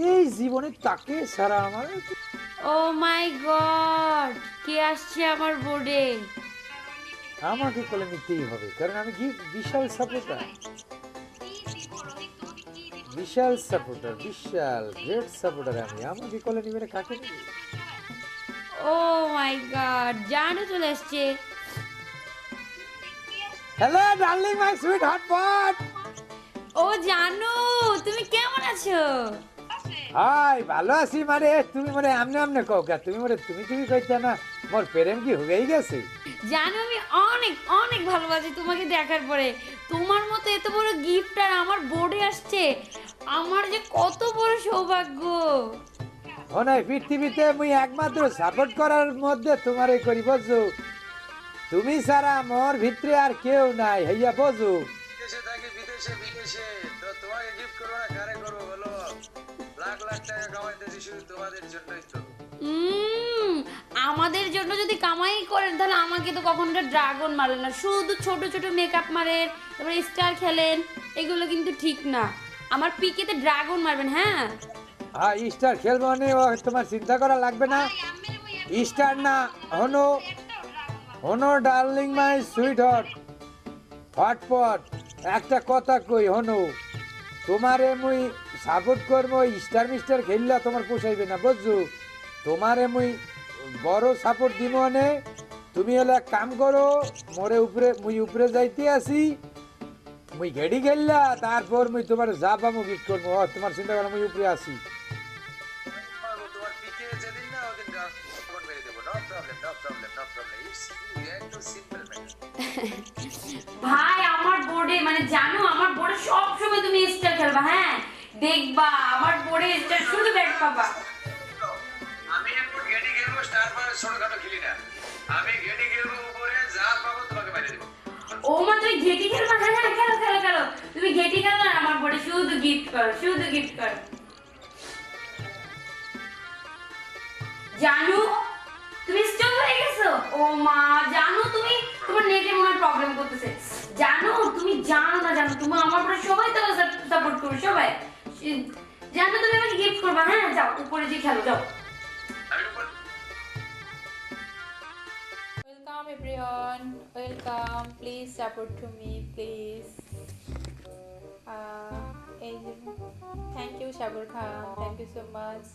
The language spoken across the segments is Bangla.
এই জীবনে তাকে ছাড়া আমার ও মাই গড, কে আসছে আমার বোর্ডে? আমাকে কোলে নিতেই হবে, কারণ আমি কি বিশাল সাপোর্টার, বিশাল সাপোর্টার, বিশাল গ্রেট সাপোর্টার। আমাকে কোলে নিবে না, কাকে নিবে? ও মাই গড, জানো চলে আসছে। Hello darling, my sweet hot pot. ও জানো, তুমি কেমন আছো? হাই, ভালো আছি। মানে তুমি মানে আমনে আমনে কও কা? তুমি মানে তুমি কইতা না? মোর প্রেম কি হয়েই গেছে? জানো আমি অনেক অনেক ভালোবাসি তোমাকে দেখার পরে। তোমার মতো এত বড় গিফট আর আমার বোর্ডে আসছে, আমার যে কত বড় সৌভাগ্য। ওনাই পৃথিবীতে মুই একমাত্র সাপোর্ট করার মধ্যে তোমারে করি, বুঝছো? তুমি ছাড়া মোর ভিতরে আর কেউ নাই, হইয়া বুঝো। বিদেশে থাকি, বিদেশে বিদেশে তো তোমাকে গিফট করবো না, কারে করবো বলো? লাখ লাখ টাকা কামাইতেছি শুধু তোমাদের জন্যই তো। উম, আমাদের জন্য যদি কামাই করেন তাহলে আমাকে তো কখনো ড্রাগন মারেন না, শুধু ছোট ছোট মেকআপ মারেন, তারপরে স্টার খেলেন, এগুলো কিন্তু ঠিক না। আমার পিকেতে ড্রাগন মারবেন, হ্যাঁ? হ্যাঁ, স্টার খেলবো নে, ও তোমার চিন্তা করা লাগবে না। স্টার না, হনো হনো darling my sweet hot hotpot, একটা কথা কই হনো, তোমারে মুই সাপোর্ট করবো। স্টার মিস্টার খেললা তোমার পোষাইবে না, বুঝছো? তোমারে মুই বড় সাপোর্ট দিব নে। তুমি হলে এক কাম করো, মোরে উপরে মুই উপরে যাইতে আসি, মুই ঘেড়ি খেললা, তারপর মুই তোমার যা পাবো গিফট করবো। তোমার চিন্তা করো, মুই উপরে আসি। তোমার পিকে যেদিন না ওদিন ড্রাগন মেরে দেবো। No problem, no problem, no problem. It's একটু সিম্পল ম্যাটার। ভাই আমার বোর্ডে মানে জানো, আমার বোর্ডে সব সময় তুমি স্টার খেলবা, হ্যাঁ? দেখবা আমার বোর্ডে স্টার শুধু ব্যাট পাবা। আমি একটু গেটি খেলবো, স্টার পাওয়ার ছোটখাটো খেলি না। আমি গেটি খেলবো, উপরে যা পাবো তোমাকে মেরে দেবো। ও মা, তুমি ঘেটি খেলবা? হ্যাঁ হ্যাঁ, খেলো খেলো খেলো। তুমি ঘেটি খেলো আর আমার বোর্ডে শুধু গিফট করো, শুধু গিফট করো। জানু, তুমি স্টপ হয়ে গেছো। ও মা, জানো তুমি, তোমার নেটে মনে প্রবলেম করতেছে। জানো তুমি, জানো না জানো, তুমি আমার পরে সবাই তো সাপোর্ট করো, সবাই জানো। তুমি আমাকে গিফট করবা, হ্যাঁ? যাও উপরে যে খেলো, যাও। আমি উপর Welcome everyone, welcome. Please support to me, please. Thank you Sagar Khan, thank you so much.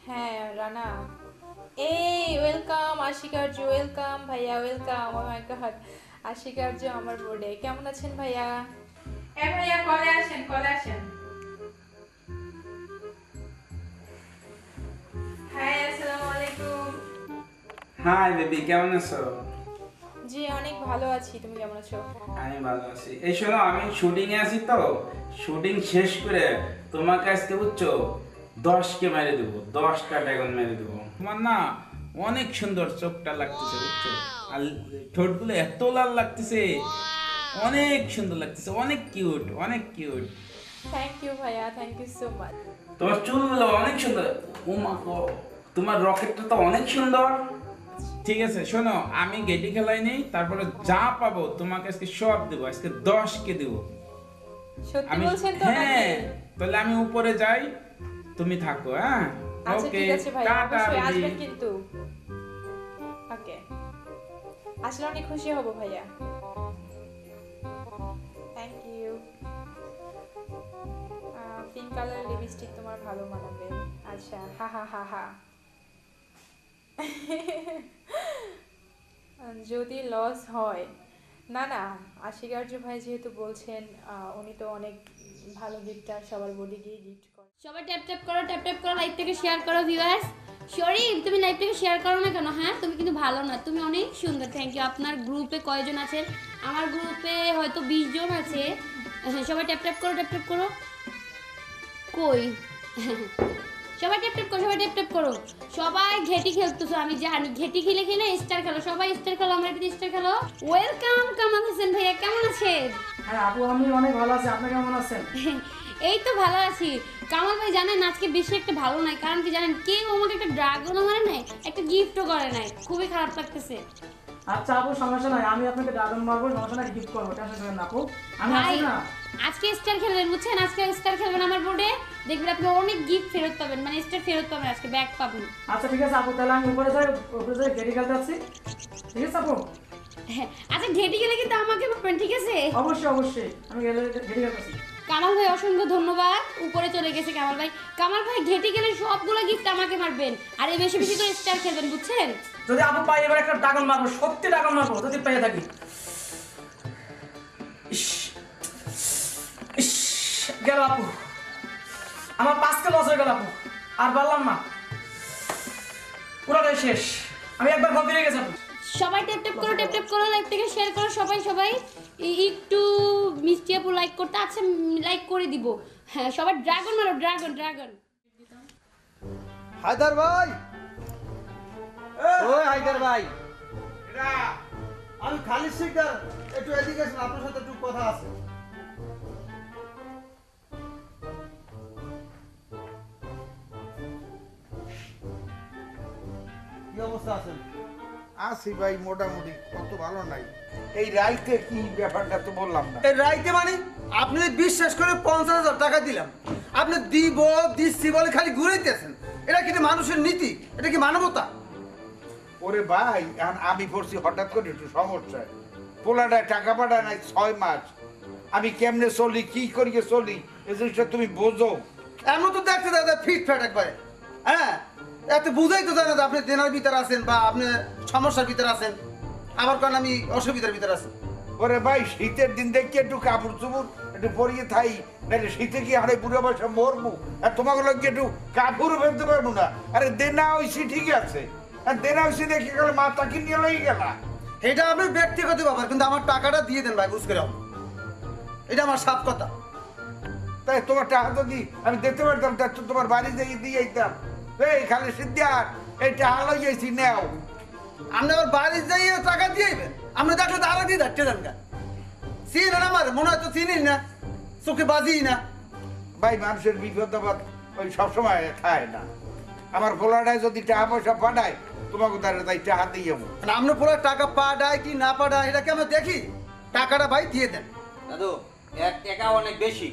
হ্যাঁ রানা, এই ওয়েলকাম আশিকার্য, ওয়েলকাম ভাইয়া, ওয়েলকাম। ও মাই গড, আশিকার্য আমার বোর্ডে। কেমন আছেন ভাইয়া? ভাইয়া কলে আসেন, কলে আসেন। হাই, আসসালামু আলাইকুম। হাই বেবি, কেমন আছো? জি অনেক ভালো আছি, তুমি কেমন আছো? আমি ভালো আছি। এই শোনো, আমি শুটিং এ আছি তো, শুটিং শেষ করে তোমাকে আজকে বুঝছো 10কে মেরে দেবো, 10টা ড্রাগন মেরে দেবো। তোমার না অনেক সুন্দর চোখটা লাগতেছে বুঝছো, আর ঠোঁটগুলো এত লাল লাগতেছে, অনেক সুন্দর লাগতেছে, অনেক কিউট, অনেক কিউট। থ্যাংক ইউ ভাইয়া, থ্যাংক ইউ সো মাচ। তোমার চুলগুলো অনেক সুন্দর। ও মা গো, তোমার রকেটটা তো অনেক সুন্দর। ঠিক আছে শোনো, আমি গেটি খেলাই নেই, তারপরে যা পাবো তোমাকে আজকে সব দেবো, আজকে 10কে দেবো। সত্যি আমি বলছেন তো? হ্যাঁ, নাকি? তাহলে আমি উপরে যাই, তুমি থাকো। হ্যাঁ আচ্ছা ওকে, ঠিক আছে ভাইয়া, টাটা অবশ্যই আসবেন বেবি। কিন্তু। ওকে, আসলে অনেক খুশি হব ভাইয়া। Thank you. Pink colour lipstick তোমার ভালো মানাবে। আচ্ছা, হা হা হা হা। যদি লস হয়, না না, আশিকার্য ভাই যেহেতু বলছেন, উনি তো অনেক ভালো গিফটার, সবার বডি গিয়ে গিফট করে। সবাই ট্যাপ ট্যাপ করো, ট্যাপ ট্যাপ করো, লাইভটাকে শেয়ার করো ভিউয়ার্স। শরীফ, তুমি লাইভটাকে শেয়ার করো না কেন? হ্যাঁ, তুমি কিন্তু ভালো না, তুমি অনেক সুন্দর। Thank you. আপনার গ্রুপে কয়জন আছেন? আমার গ্রুপে হয়তো 20 জন আছে। হ্যাঁ, সবাই ট্যাপ ট্যাপ করো, ট্যাপ ট্যাপ করো। কই? সবাই ট্যাপ ট্যাপ করো, সবাই ট্যাপ ট্যাপ করো। সবাই ঘেটি খেলতেছো, আমি জানি। ঘেটি খেলে খেলে স্টার খেলো, সবাই স্টার খেলো, আমরা একটু স্টার খেলো। ওয়েলকাম কামাল হোসেন ভাইয়া, কেমন আছেন? হ্যাঁ আপু, আমি অনেক ভালো আছি। আপনি কেমন আছেন? এই তো ভালো আছি। কামাল ভাই জানেন আজকে বেশি একটা ভালো নাই, কারণ কি জানেন, কেউ আমাকে একটা ড্রাগনও মারে নাই, একটা গিফটও করে নাই। খুবই খারাপ লাগতেছে। আচ্ছা আপু, সমস্যা নাই, আমি আপনাকে ড্রাগন মারবো, সমস্যা নাই, গিফট করবো, টেনশন করেন না আপু, আমি ভাই আছি না। আজকে স্টার খেলবেন বুঝছেন, আজকে স্টার খেলবেন আমার বোর্ডে, দেখবেন আপনি অনেক গিফট ফেরত পাবেন, মানে স্টার ফেরত পাবেন, আজকে ব্যাগ পাবেন। আচ্ছা ঠিক আছে আপু, তাহলে আমি উপরে যাই গেটি খেলতে যাচ্ছি। ঠিক আছে আপু? হ্যাঁ আচ্ছা, ঘেটে গেলে কিন্তু আমাকে পাবেন, ঠিক আছে? অবশ্যই আমি গেলে গেটি খেলতেছি। কামাল ভাই অসংখ্য ধন্যবাদ, উপরে চলে গেছে কামাল ভাই। কামাল ভাই ঘেটে গেলে সবগুলো গিফট আমাকে মারবেন, আর এই বেশি বেশি করে স্টার খেলবেন বুঝছেন। যদি আপু পাই এবার একটা ড্রাগন মারবো, সত্যি ড্রাগন মারবো যদি পেয়ে থাকি। ইস ইস গেল আপু, আমার 5টা লস হয়ে গেল আপু, আর পারলাম না, পুরোটাই শেষ। আমি একবার ভয় পেয়ে গেছি আপু। সবাই ট্যাপ ট্যাপ করো, লাইভ থেকে শেয়ার করো, সবাই একটু মিষ্টি আপু লাইক করতে আছে, লাইক করে দিব। হ্যাঁ সবাই ড্রাগন মারো, ড্রাগন। হায়দার ভাই, ওই হায়দার ভাই, আমি খালিদ শিকদার, একটু এদিকে আসেন, আপনার সাথে একটু কথা আছে। কি অবস্থা আছেন? আছি ভাই, মোটামুটি কত ভালো নাই। এই রাইতে কি ব্যাপারটা তো বললাম না। এই রাইতে মানে আপনি বিশ্বাস করে 50,000 টাকা দিলাম, আপনি দিচ্ছি বলে খালি ঘুরাইতেছেন। এটা কি মানুষের নীতি? এটা কি মানবতা? ওরে ভাই, এখন আমি পড়ছি হঠাৎ করে একটু সমস্যায়, পোলাটায় টাকা পাঠায় নাই 6 মাস, আমি কেমনে চলি, কি করিয়ে চলি, এই জিনিসটা তুমি বোঝো। এমন তো দেখতে দাদা ফিট ফ্যাট একবারে, হ্যাঁ এত বুঝাই তো জানা যে আপনি দেনার ভিতরে আছেন বা আপনি সমস্যার ভিতরে আছেন, আবার কারণ আমি অসুবিধার ভিতরে আছি। ওরে ভাই, শীতের দিন দেখি একটু কাপড় চুপড় একটু পরিয়ে থাই, নাহলে শীতে কি আরে বুড়ো বয়সে মরবো, আর তোমাকে লোক একটু কাপড়ও ফেলতে পারবো না। আরে দেনা হয়েছি ঠিক আছে, আর দেনা হয়েছি দেখে গেলে মাথা কিনে লই গেলা। এটা আপনার ব্যক্তিগত ব্যাপার, কিন্তু আমার টাকাটা দিয়ে দেন ভাই, বুঝ করে এটা আমার সাফ কথা। তাই তোমার টাকা যদি আমি দিতে পারতাম, তা তো তোমার বাড়ি যেয়ে দিয়ে যেতাম। এই খালি সিদ্ধার, এই টাকা লইয়েছি নেও। আপনি আবার বাড়ি যাই টাকা দিয়ে দেবেন, আপনি দেখলে তো আরো দিয়ে যাচ্ছে জানকা চিনেন আমার, মনে হয় তো চিনিস না, চোখে বাজি না। ভাই, মানুষের বিপদ আপদ ওই সবসময় খায় না। আমার পোলাটায় যদি টাকা পয়সা পাঠায়, তোমাকে তারা তাই টাকা দিয়ে যাবো। মানে আপনার পুরো টাকা পাঠায় কি না পাঠায় এটা কি আমরা দেখি? টাকাটা ভাই দিয়ে দেন। দাদু 1 টাকা অনেক বেশি,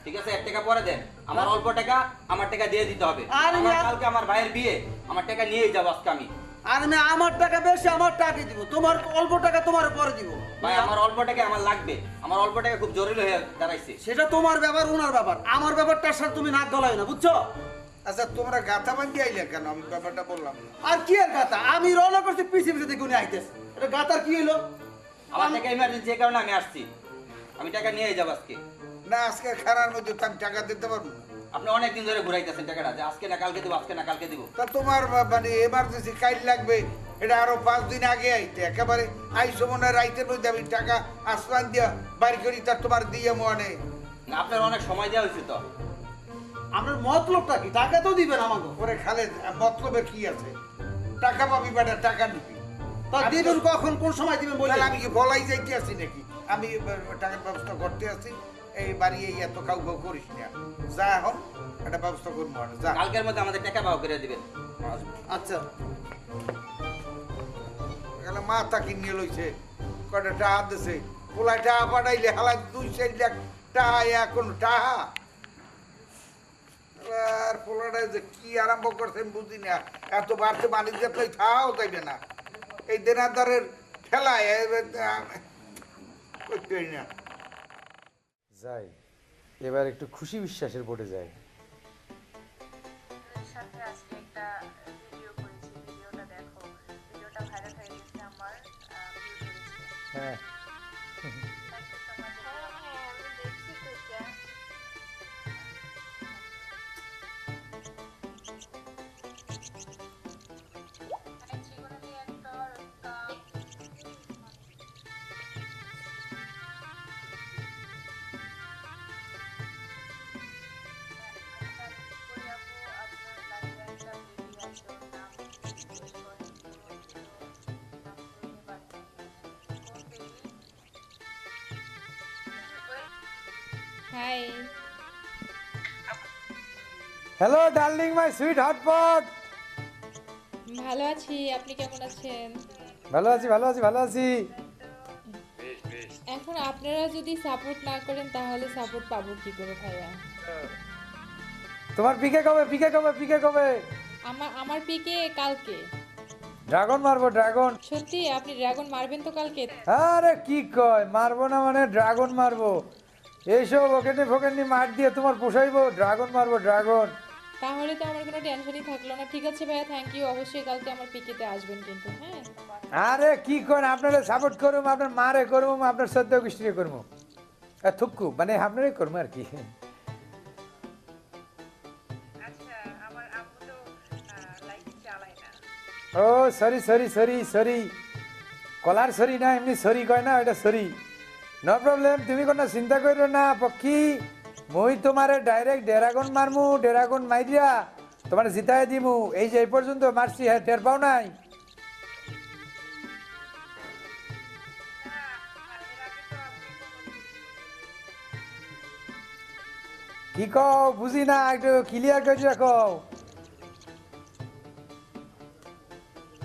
ঠিক আছে 1 টাকা পরে দেন, আমার অল্প টাকা, আমার টাকা দিয়ে দিতে হবে। আরে আমার না। কালকে আমার ভাইয়ের বিয়ে, আমার টাকা নিয়েই যাবো আজকে আমি। আর আমি আমার টাকা বেশি, আমার টাকা দিব, তোমার অল্প টাকা তোমার পরে দিব। ভাই আমার অল্প টাকা আমার লাগবে, আমার অল্প টাকা খুব জরুরি হয়ে দাঁড়াইছে। সেটা তোমার ব্যাপার, ওনার ব্যাপার, আমার ব্যাপারটার সাথে তুমি নাক গলায় না, বুঝছো? আচ্ছা, তোমরা গাথা বান্ধি আইলে কেন? আমি ব্যাপারটা বললাম না। আর কি আর গাতা, আমি রওনা করছি পিছিয়ে দেখুন আইতেছে, এটা গাতার কি হইলো? আমার টাকা ইমার্জেন্সি এই কারণে আমি আসছি, আমি টাকা নিয়েই যাবো আজকে। না, আজকে খারার মধ্যে তো আমি টাকা দিতে পারবো না। আপনি অনেকদিন ধরে ঘুরাইতেছেন টাকাটা, যে আজকে না কালকে দিব, আজকে না কালকে দিব। তা তোমার মানে এমার্জেন্সি কাইল লাগবে, এটা আরো 5 দিন আগে আইতে, একেবারে আইসো মনে হয় রাইতের মধ্যে আমি টাকা আসমান দিয়া বাড়ি করি, তা তোমার দিয়ে মনে। না আপনার অনেক সময় দেওয়া হয়েছে তো। আপনার মতলবটা কি? টাকা তো দিবেন আমাকে। ওরে খালেদ, মতলবে কি আছে? টাকা পাবি বেটা, টাকা নিবি। তা দিবেন কখন, কোন সময় দিবেন বলেন? তাহলে আমি কি বলাই যাইতে আছি নাকি? আমি টাকার ব্যবস্থা করতে আছি, এই বাড়ি এই এত কাউ কাউ করিস না, যা এখন একটা ব্যবস্থা করবো আর যা। কালকের মধ্যে আমাদের টাকা পাও করে দিবেন। আচ্ছা গেলে মাথা কিনে লইছে, কয়টা টাকা দিছে, পোলায় টাকা পাঠাইলে হালাই 2-4 লাখ টাকা, এখন টাকা। আর পোলাটা যে কি আরম্ভ করছেন বুঝি না, এত বাড়তে বাণিজ্য তুই থাও যাইবে না, এই দেনাদারের ঠেলায় করতেই না। যাই এবার একটু খুশি বিশ্বাসের বোর্ডে যাই। সাথে আজকে একটা ভিডিও করেছি, ভিডিওটা দেখো, ভিডিওটা ভাইরাল হয়ে গেছে, আমার ভিউ করেছে। হ্যাঁ hi, hello darling my sweet hotpot. ভালো আছি, আপনি কেমন আছেন? ভালো আছি ভালো আছি ভালো আছি। এখন আপনারা যদি সাপোর্ট না করেন তাহলে সাপোর্ট পাবো কি করে ভাইয়া? তোমার পিকে কবে? আমার পিকে কালকে। ড্রাগন মারবো, ড্রাগন। সত্যি আপনি ড্রাগন মারবেন তো কালকে? আরে কি কয়, মারবো না মানে ড্রাগন মারবো। এইসব ওকেনি মার দিয়ে তোমার পোষাইবো? ড্রাগন মারবো, ড্রাগন। তাহলে তো আমার কোনো টেনশনই থাকলো না। ঠিক আছে ভাইয়া, থ্যাংক ইউ। অবশ্যই কালকে আমার পিকেতে আসবেন কিন্তু, হ্যাঁ? আরে কি করেন, আপনারা সাপোর্ট করবো, আপনার মারে করবো, আপনার শ্রদ্ধা গোষ্ঠী করবো, থুক্কু মানে আপনারই করবো আর কি। আচ্ছা আমার আম্মু তো লাইট চালায় না। ও সরি কলার সরি না, এমনি সরি কয় না, ওইটা সরি। নো প্রবলেম, তুমি কোনো চিন্তা করো না পক্ষী। মই তোমারে ডাইরেক্ট ড্রাগন মারমু, ড্রাগন মাইরিয়া তোমার জিতাই দিমু। এই যে এই পর্যন্ত মারছি, হ্যাঁ টের পাও নাই? কি কও বুঝি না, একটু ক্লিয়ার করে রাখো।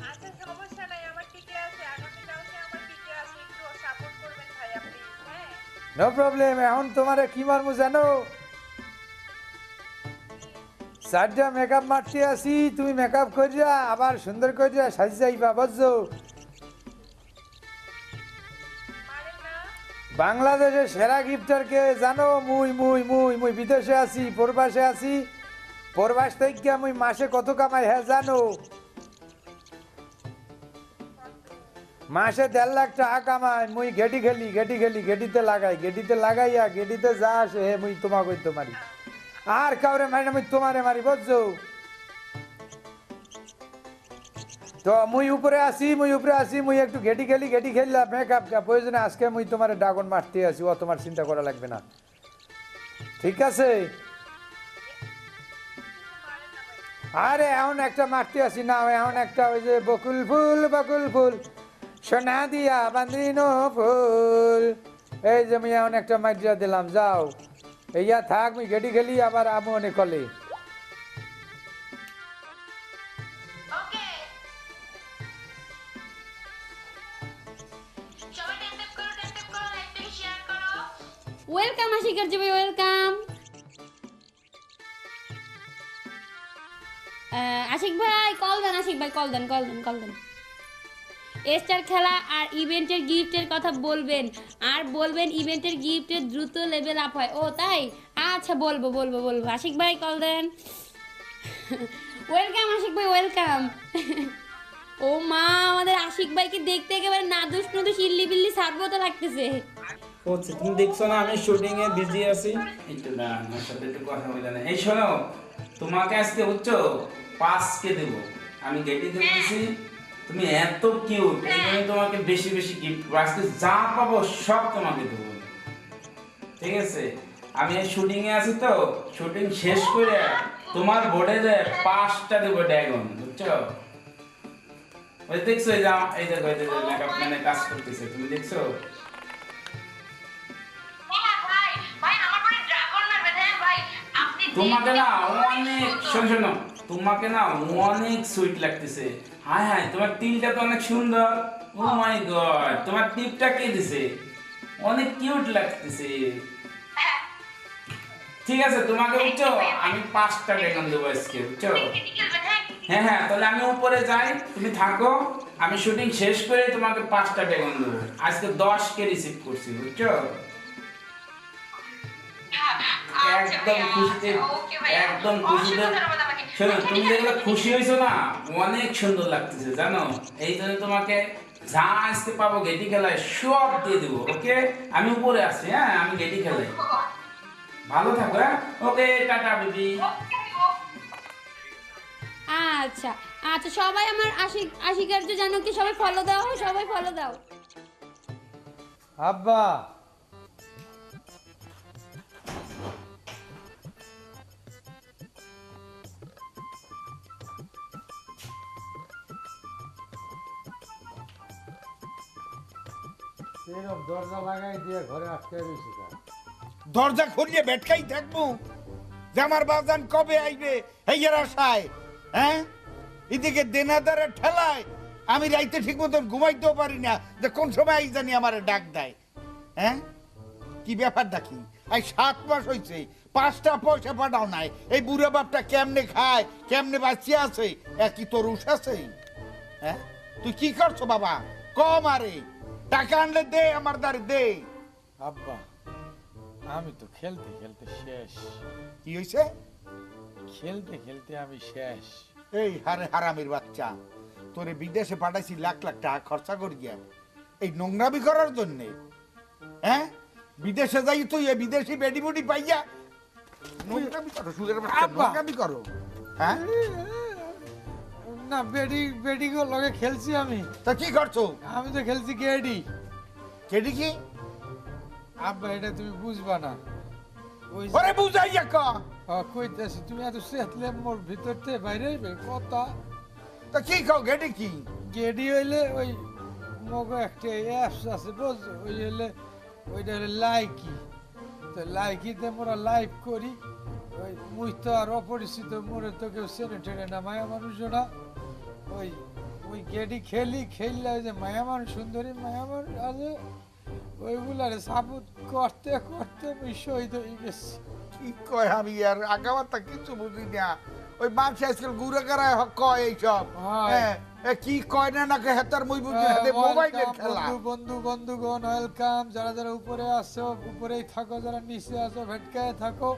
আচ্ছা সমস্যা নাই, আমার টিকে আছে, আগামীকালকে আমার টিকে আছে, একটু সাপোর্ট করবেন ভাইয়া প্লিজ। হ্যাঁ নো প্রবলেম। এখন তোমারে কি মারমু জানো? চারটা মেকআপ মারতে আসি, তুমি মেকআপ করিয়া আবার সুন্দর করিয়া সাজি যাইবা, বুঝছো? মারেন না। বাংলাদেশের সেরা গিফটারকে জানো? মুই বিদেশে আছি, প্রবাসে আছি। প্রবাস থেকে মুই মাসে কত কামাই হ্যাঁ জানো? মাসে 1.5 লাখ টাকা কামাই। মুই গেটি খেলি, গেটিতে লাগাইয়া গেটিতে যা আসে হে মুই তোমাকে তো মারি। আর কাউরে মারি না, মুই তোমারে মারি, বুঝছো? তো মুই উপরে আসি, মুই একটু গেটি খেললাম, মেকআপ প্রয়োজনে আজকে মুই তোমার ড্রাগন মারতে আসি, ও তোমার চিন্তা করা লাগবে না, ঠিক আছে? আরে এখন একটা মারতে আসি না, এখন একটা ওই যে বকুল ফুল সোনা দিয়া বান্দিনো ফুল, এই যে মুই এখন একটা মাইরিয়া দিলাম, যাও এইয়া থাক, মুই গেটি খেলি, আবার আমু অনেক কলে। ওকে সবাই ট্যাপ করো, লাইভটাকে শেয়ার করো। ওয়েলকাম আশিকার জি ভাই, ওয়েলকাম। আশিক ভাই কল দেন, কল দেন। স্টার খেলা আর ইভেন্টের গিফটের কথা বলবেন, আর বলবেন ইভেন্টের গিফটের দ্রুত লেভেল আপ হয়। ও তাই? আচ্ছা বলবো। আশিক ভাই কল দেন। ওয়েলকাম আশিক ভাই, ওয়েলকাম। ও মা, আমাদের আশিক ভাইকে দেখতে একেবারে নাদুস ইল্লি বিল্লি সারবো লাগতেছে। হচ্ছে, তুমি দেখছো না আমি শুটিং এ বিজি আছি। একটু না, আমার সাথে একটু কথা বলে না। এই শোনো, তোমাকে আজকে বুঝছো 5K দেবো। আমি গেটি দিয়েছি, তুমি এত কিউট, এই জন্য তোমাকে বেশি গিফট আজকে যা পাবো সব তোমাকে দেবো, ঠিক আছে? আমি এই শুটিং এ আছি তো, শুটিং শেষ করে তোমার বোর্ডে যে 5টা দেবো ড্রাগন, বুঝছো? ওই দেখছো, এই যে মেকআপ ম্যানে কাজ করতেছে, তুমি দেখছো? তোমাকে না অনেক শোনো, তোমাকে না অনেক সুইট লাগতেছে। হাই তোমার টিলটা তো অনেক সুন্দর। ও মাই গড, তোমার টিপটা কে দিছে? অনেক কিউট লাগতেছে। ঠিক আছে, তোমাকে বুঝছো আমি 5টা ড্রাগন দেবো আজকে, বুঝছো? হ্যাঁ, তাহলে আমি উপরে যাই, তুমি থাকো, আমি শুটিং শেষ করে তোমাকে 5টা ড্রাগন দেবো। আজকে 10K রিসিভ করছি, বুঝছো? একদম খুশিতে শোনো, তুমি যেগুলো খুশি হয়েছো না, অনেক সুন্দর লাগতেছে জানো। এই জন্য তোমাকে যা আসতে পাবো গেটি খেলায় সব দিয়ে দেবো, ওকে? আমি উপরে আসি, হ্যাঁ আমি গেটি খেলাই। ভালো থাকো, হ্যাঁ? ওকে, টাটা বেবি। আচ্ছা সবাই আমার আশিকার যে জানো কি, সবাই ফলো দাও, সবাই ফলো দাও। আব্বা এরকম দরজা লাগাই দিয়ে ঘরে আটকে রয়েছে, দরজা খুলিয়ে বেটকাই থাকবো যে আমার বাজান কবে আইবে হেয়ার আশায়? হ্যাঁ, এদিকে দেনাদারের ঠেলায় আমি রাইতে ঠিক মতন ঘুমাইতেও পারি না, যে কোন সময় জানি আমার ডাক দেয়। হ্যাঁ কি ব্যাপারটা কি এই 7 মাস হয়েছে 5টা পয়সা পাঠাও নাই এই বুড়ো বাপটা কেমনে খায় কেমনে বাঁচিয়ে আছে কি তোর উঠ আছে হ্যাঁ তুই কি করছো বাবা কম আরে টাকা আনলে দে আমার দ্বারে দে আব্বা আমি তো খেলতে খেলতে শেষ। কি হয়েছে খেলতে খেলতে আমি শেষ। এই হারামির বাচ্চা তোরে বিদেশে পাঠাইছি লাখ লাখ টাকা খরচা করি গিয়া এই নোংরামি করার জন্যে হ্যাঁ বিদেশে যাই তুই এই বিদেশি বেডি বুডি পাইয়া নোংরামি করো সুদের বাচ্চা নোংরামি করো হ্যাঁ না বেডি গো লগে খেলছি আমি। তা কি করছো আমি তো খেলছি গেডি। কেডি কি আব্বা এটা তুমি বুঝবা না। ওই ওরে বুঝাইয়া ক কইতেছি তুমি এত সেতলে মোর ভিতর থেকে বাইরে হইবে কথা। তা কি কও গেডি কি গেডি হইলে ওই মগো একটা অ্যাপস আছে বুঝছো ওই হইলে ওইটা হলে লাইকি। তো লাইকিতে মোরা লাইভ করি। ওই মুই তো আর অপরিচিত মোরে তো কেউ চেনে টেনে না মায়া মানুষও না। ওই ওই গেডি খেললে ওই যে মায়া মানুষ সুন্দরী মায়া মানুষ আছে ওইগুলারে সাপোর্ট করতে করতে আমি শহীদ হয়ে গেছি। কি কয় আমি আর আগামাতা কিছু বুঝি না ওই মানুষ আজকাল ঘুরে কারায় কয় এইসব হ্যাঁ কি কয় না নাকি হেতার মুই বুঝি মোবাইলের খেলা। বন্ধুগণ ওয়েলকাম যারা যারা উপরে আসছো উপরেই থাকো যারা নিচে আসো ভেটকায় থাকো।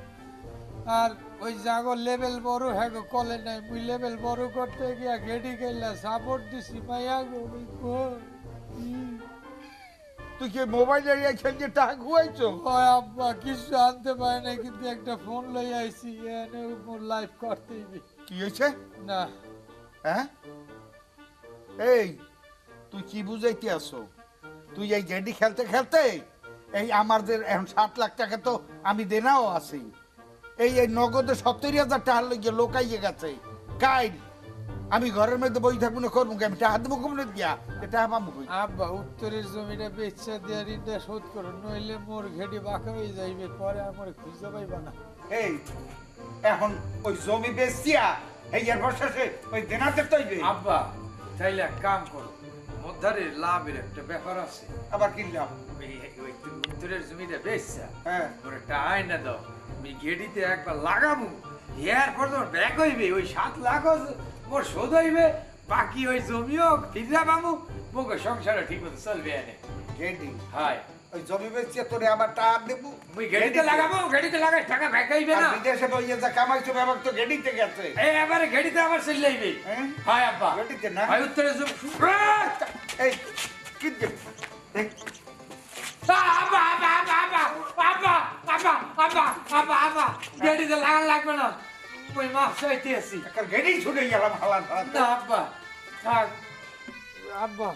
আর ওই জাগো লেভেল বড় হ্যাঁ গো কলে নাই মুই লেভেল বড় করতে গিয়া গেডি গেলা সাপোর্ট দিছি মাইয়া গো তুই কি মোবাইল এরিয়া খেলছে টাকা খুয়াইছো ওই আব্বা কিছু আনতে পারে না কিন্তু একটা ফোন লই আইছি এনে মোর লাইভ করতেই কি হয়েছে না। হ্যাঁ এই তুই কি বুঝাইতে আসো তুই এই গেডি খেলতে খেলতে এই আমাদের এখন 7 লাখ টাকা তো আমি দেনাও আছি এই নগদে 70,000 টাকা লইয়ে লোকাইয়ে গেছে কাইল আমি ঘরের মধ্যে বই থাকবো না করবো আমি টাকা দেবো কমনে দিয়া এটা আমার মুখ আব্বা উত্তরের জমিটা বেচা দেওয়া ঋণটা শোধ করো নইলে মোর ঘেটি বাঁকা হয়ে যাইবে পরে আমার খুঁজে পাইবা না। এই এখন ওই জমি বেচিয়া এই এর বর্ষে ওই দেনাতে তৈবে আব্বা চাইলে এক কাম করো মধ্যারে লাভের একটা ব্যাপার আছে। আবার কিনলাম ওই উত্তরের জমিটা বেচা হ্যাঁ ওর একটা আয়না দাও আমি ঘেটিতে একবার লাগাবো এর পর তোমার ব্যাক হইবে ওই 7 লাখ মোর শোধ হইবে বাকি ওই জমিও ফিজা পাবো মোকে সংসারে ঠিক মতো চলবে এনে গেডি হাই ওই জমি বেচিয়া তোরে আবার টাকা দেবো মুই ঘেটিতে লাগাবো ঘেটিতে লাগাই টাকা ব্যাক হইবে না। বিদেশে বইয়ে যা কামাইছো ব্যাপার তো গেডিতে গেছে এই এবারে ঘেটিতে আবার চলে যাইবে হ্যাঁ হাই আব্বা গেডিতে না ভাই উত্তরের জমি এই কি দে আব্বা আব্বা আব্বা আব্বা আব্বা আব্বা আব্বা আব্বা ঘেটিতে লাগান লাগবে না মুই মাছ চাইতে আছি গেডি ছুটে গেলাম হালান না আব্বা থাক আব্বা